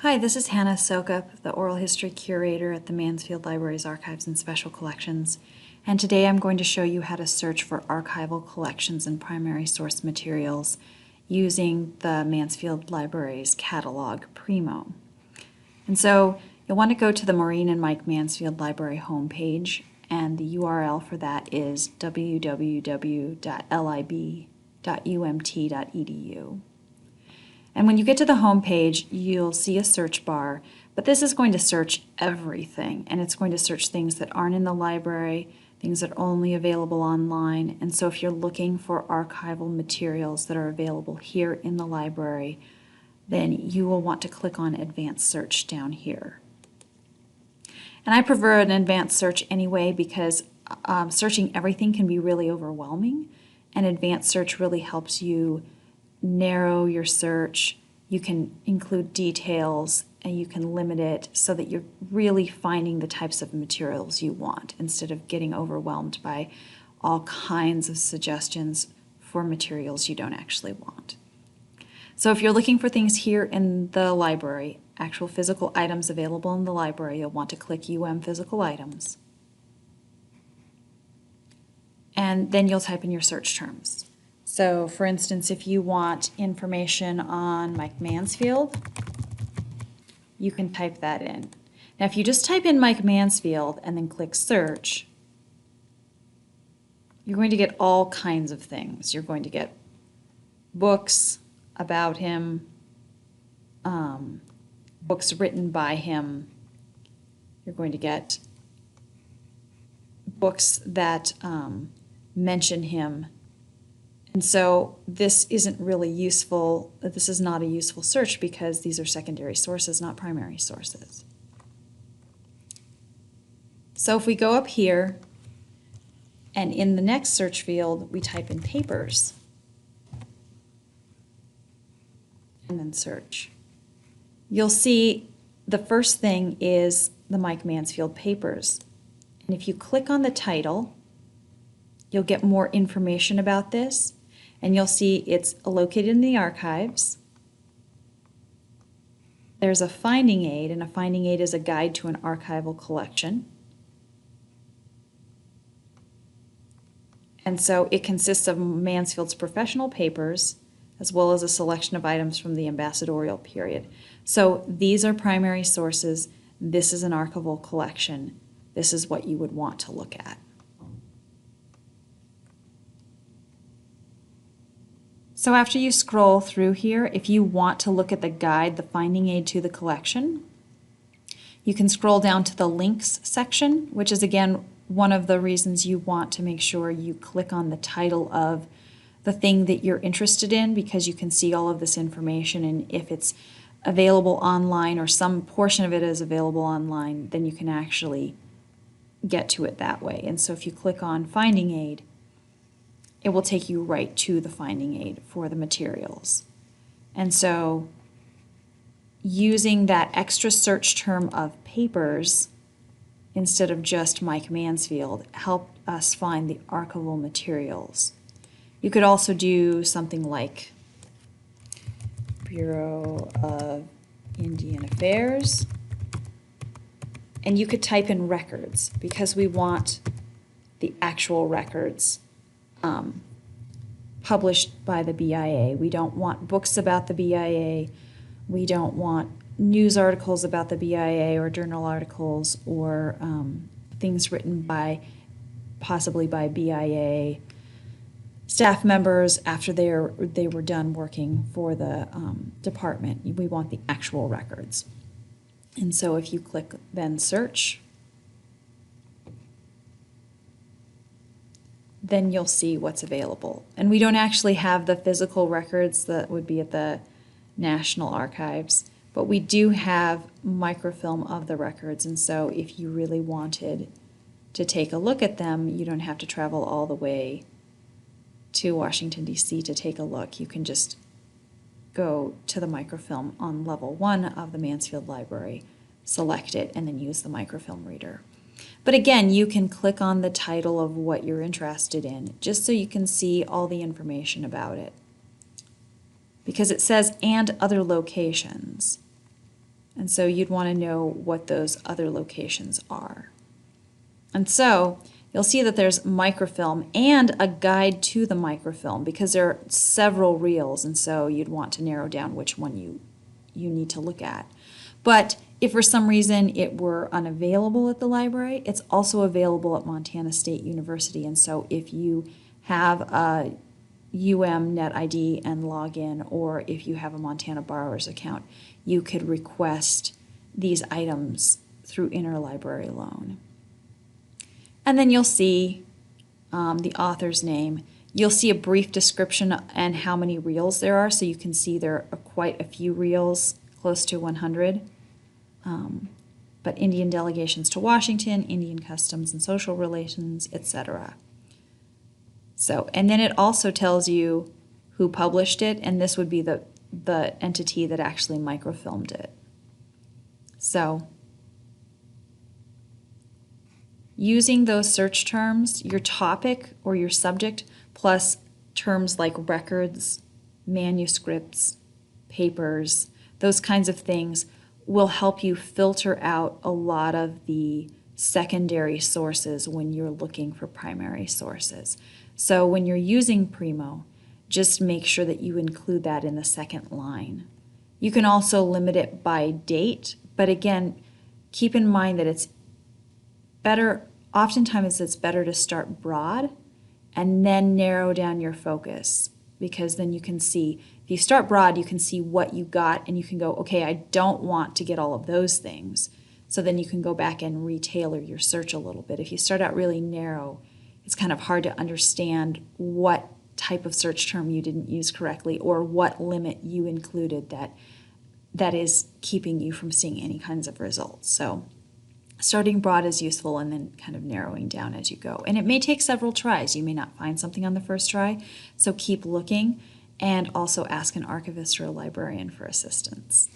Hi, this is Hannah Sokup, the Oral History Curator at the Mansfield Library's Archives and Special Collections, and today I'm going to show you how to search for archival collections and primary source materials using the Mansfield Library's catalog, Primo. And so you'll want to go to the Maureen and Mike Mansfield Library homepage, and the URL for that is www.lib.umt.edu. And when you get to the home page, you'll see a search bar, but this is going to search everything, and it's going to search things that aren't in the library, things that are only available online. And so if you're looking for archival materials that are available here in the library, then you will want to click on Advanced Search down here. And I prefer an advanced search anyway because searching everything can be really overwhelming, and advanced search really helps you narrow your search. You can include details and you can limit it so that you're really finding the types of materials you want instead of getting overwhelmed by all kinds of suggestions for materials you don't actually want. So if you're looking for things here in the library, actual physical items available in the library, you'll want to click Physical Items. And then you'll type in your search terms. So, for instance, if you want information on Mike Mansfield, you can type that in. Now, if you just type in Mike Mansfield and then click Search, you're going to get all kinds of things. You're going to get books about him, books written by him. You're going to get books that mention him. And so this isn't really useful, this is not a useful search because these are secondary sources, not primary sources. So if we go up here and in the next search field we type in papers and then search, you'll see the first thing is the Mike Mansfield papers. And if you click on the title, you'll get more information about this. And you'll see it's located in the archives. There's a finding aid, and a finding aid is a guide to an archival collection. And so it consists of Mansfield's professional papers as well as a selection of items from the ambassadorial period. So these are primary sources. This is an archival collection. This is what you would want to look at. So after you scroll through here, if you want to look at the guide, the finding aid to the collection, you can scroll down to the links section, which is again one of the reasons you want to make sure you click on the title of the thing that you're interested in, because you can see all of this information, and if it's available online or some portion of it is available online, then you can actually get to it that way. And so if you click on finding aid, it will take you right to the finding aid for the materials. And so using that extra search term of papers instead of just Mike Mansfield helped us find the archival materials. You could also do something like Bureau of Indian Affairs, and you could type in records because we want the actual records published by the BIA. We don't want books about the BIA. We don't want news articles about the BIA or journal articles or things written by possibly by BIA staff members after they were done working for the department. We want the actual records. And so if you click then search, then you'll see what's available. And we don't actually have the physical records that would be at the National Archives, but we do have microfilm of the records, and so if you really wanted to take a look at them, you don't have to travel all the way to Washington, D.C. to take a look. You can just go to the microfilm on level 1 of the Mansfield Library, select it, and then use the microfilm reader. But again, you can click on the title of what you're interested in, just so you can see all the information about it. Because it says, and other locations. And so you'd want to know what those other locations are. And so you'll see that there's microfilm and a guide to the microfilm because there are several reels, and so you'd want to narrow down which one you need to look at. But if for some reason it were unavailable at the library, it's also available at Montana State University. And so if you have a net ID and log in, or if you have a Montana Borrower's account, you could request these items through interlibrary loan. And then you'll see the author's name. You'll see a brief description and how many reels there are, so you can see there are quite a few reels, close to 100. But Indian delegations to Washington, Indian customs and social relations, etc. So, and then it also tells you who published it, and this would be the entity that actually microfilmed it. So, using those search terms, your topic or your subject, plus terms like records, manuscripts, papers, those kinds of things will help you filter out a lot of the secondary sources when you're looking for primary sources. So when you're using Primo, just make sure that you include that in the second line. You can also limit it by date, but again, keep in mind that it's better, oftentimes it's better to start broad and then narrow down your focus, because then you can see, if you start broad, you can see what you got and you can go, okay, I don't want to get all of those things. So then you can go back and retailer your search a little bit. If you start out really narrow, it's kind of hard to understand what type of search term you didn't use correctly or what limit you included that is keeping you from seeing any kinds of results. So starting broad is useful and then kind of narrowing down as you go. And it may take several tries. You may not find something on the first try, so keep looking and also ask an archivist or a librarian for assistance.